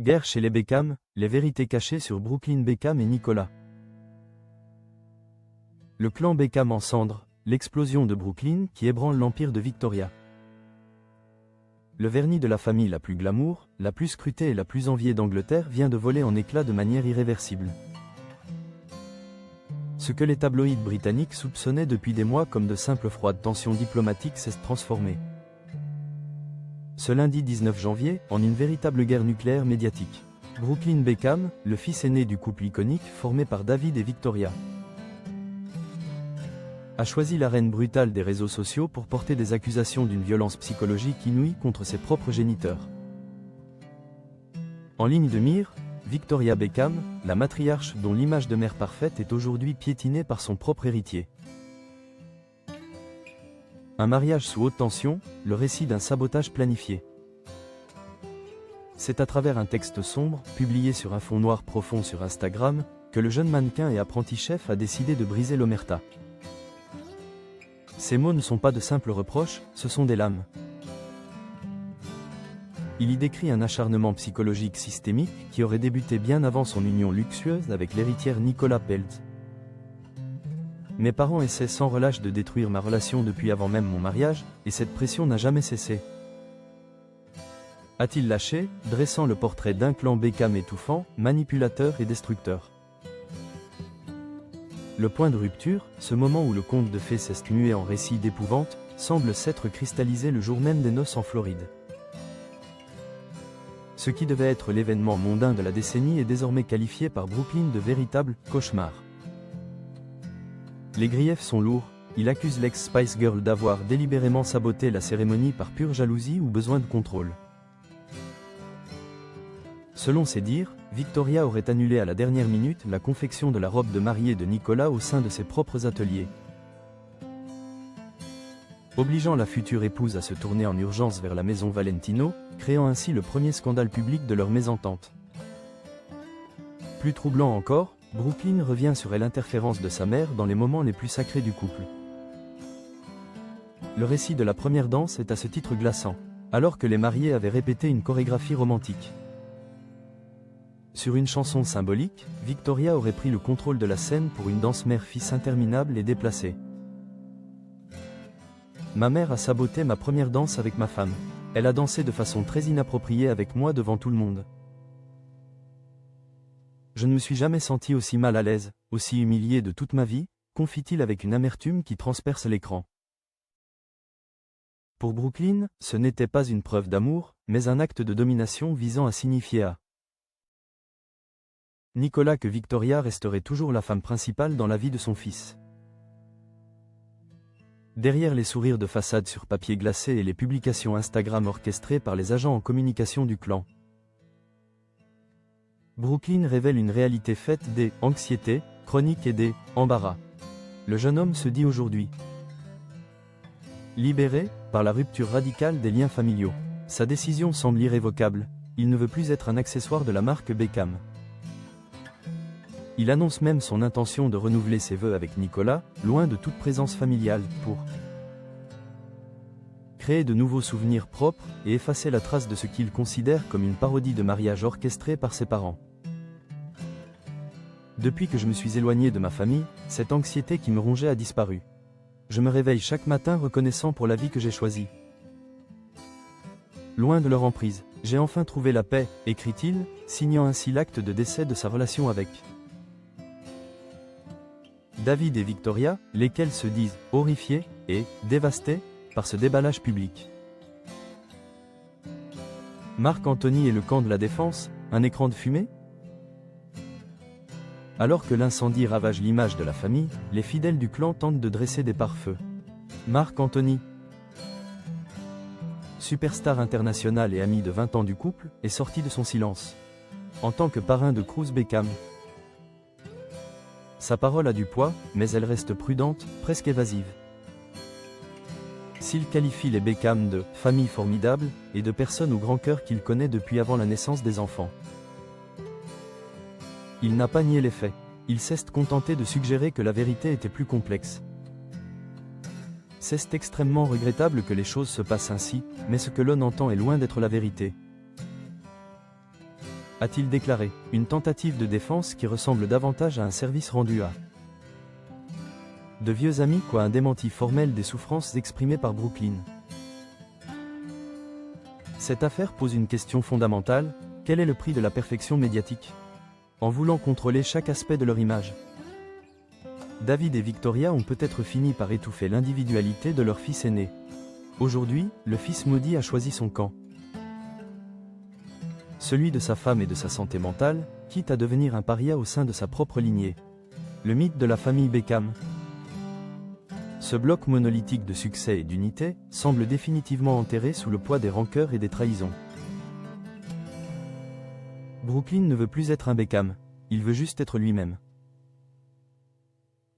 Guerre chez les Beckham, les vérités cachées sur Brooklyn Beckham et Nicolas. Le clan Beckham en cendres, l'explosion de Brooklyn qui ébranle l'empire de Victoria. Le vernis de la famille la plus glamour, la plus scrutée et la plus enviée d'Angleterre vient de voler en éclats de manière irréversible. Ce que les tabloïds britanniques soupçonnaient depuis des mois comme de simples froides tensions diplomatiques s'est transformé. Ce lundi 19 janvier, en une véritable guerre nucléaire médiatique. Brooklyn Beckham, le fils aîné du couple iconique formé par David et Victoria, a choisi l'arène brutale des réseaux sociaux pour porter des accusations d'une violence psychologique inouïe contre ses propres géniteurs. En ligne de mire, Victoria Beckham, la matriarche dont l'image de mère parfaite est aujourd'hui piétinée par son propre héritier. Un mariage sous haute tension, le récit d'un sabotage planifié. C'est à travers un texte sombre, publié sur un fond noir profond sur Instagram, que le jeune mannequin et apprenti chef a décidé de briser l'omerta. Ces mots ne sont pas de simples reproches, ce sont des lames. Il y décrit un acharnement psychologique systémique qui aurait débuté bien avant son union luxueuse avec l'héritière Nicolas Peltz. Mes parents essaient sans relâche de détruire ma relation depuis avant même mon mariage, et cette pression n'a jamais cessé. A-t-il lâché, dressant le portrait d'un clan Beckham étouffant, manipulateur et destructeur. Le point de rupture, ce moment où le conte de fées s'est mué en récit d'épouvante, semble s'être cristallisé le jour même des noces en Floride. Ce qui devait être l'événement mondain de la décennie est désormais qualifié par Brooklyn de véritable cauchemar. Les griefs sont lourds, il accuse l'ex-Spice Girl d'avoir délibérément saboté la cérémonie par pure jalousie ou besoin de contrôle. Selon ses dires, Victoria aurait annulé à la dernière minute la confection de la robe de mariée de Nicolas au sein de ses propres ateliers, obligeant la future épouse à se tourner en urgence vers la maison Valentino, créant ainsi le premier scandale public de leur mésentente. Plus troublant encore, Brooklyn revient sur l'interférence de sa mère dans les moments les plus sacrés du couple. Le récit de la première danse est à ce titre glaçant, alors que les mariés avaient répété une chorégraphie romantique. Sur une chanson symbolique, Victoria aurait pris le contrôle de la scène pour une danse mère-fils interminable et déplacée. Ma mère a saboté ma première danse avec ma femme. Elle a dansé de façon très inappropriée avec moi devant tout le monde. Je ne me suis jamais senti aussi mal à l'aise, aussi humilié de toute ma vie, confie-t-il avec une amertume qui transperce l'écran. Pour Brooklyn, ce n'était pas une preuve d'amour, mais un acte de domination visant à signifier à Nicolas que Victoria resterait toujours la femme principale dans la vie de son fils. Derrière les sourires de façade sur papier glacé et les publications Instagram orchestrées par les agents en communication du clan, Brooklyn révèle une réalité faite des anxiétés chroniques et des embarras. Le jeune homme se dit aujourd'hui libéré par la rupture radicale des liens familiaux. Sa décision semble irrévocable, il ne veut plus être un accessoire de la marque Beckham. Il annonce même son intention de renouveler ses vœux avec Nicolas, loin de toute présence familiale, pour créer de nouveaux souvenirs propres et effacer la trace de ce qu'il considère comme une parodie de mariage orchestrée par ses parents. Depuis que je me suis éloigné de ma famille, cette anxiété qui me rongeait a disparu. Je me réveille chaque matin reconnaissant pour la vie que j'ai choisie. Loin de leur emprise, j'ai enfin trouvé la paix, écrit-il, signant ainsi l'acte de décès de sa relation avec David et Victoria, lesquels se disent horrifiés et dévastés par ce déballage public. Marc Anthony et le camp de la défense, un écran de fumée? Alors que l'incendie ravage l'image de la famille, les fidèles du clan tentent de dresser des pare-feux. Marc Anthony, superstar international et ami de 20 ans du couple, est sorti de son silence. En tant que parrain de Cruz Beckham, sa parole a du poids, mais elle reste prudente, presque évasive. S'il qualifie les Beckham de « famille formidable » et de personnes au grand cœur qu'il connaît depuis avant la naissance des enfants, il n'a pas nié les faits. Il s'est contenté de suggérer que la vérité était plus complexe. C'est extrêmement regrettable que les choses se passent ainsi, mais ce que l'on entend est loin d'être la vérité. a-t-il déclaré, une tentative de défense qui ressemble davantage à un service rendu à de vieux amis qu'à un démenti formel des souffrances exprimées par Brooklyn. Cette affaire pose une question fondamentale, quel est le prix de la perfection médiatique? En voulant contrôler chaque aspect de leur image, David et Victoria ont peut-être fini par étouffer l'individualité de leur fils aîné. Aujourd'hui, le fils maudit a choisi son camp. Celui de sa femme et de sa santé mentale, quitte à devenir un paria au sein de sa propre lignée. Le mythe de la famille Beckham. Ce bloc monolithique de succès et d'unité semble définitivement enterré sous le poids des rancœurs et des trahisons. Brooklyn ne veut plus être un Beckham, il veut juste être lui-même.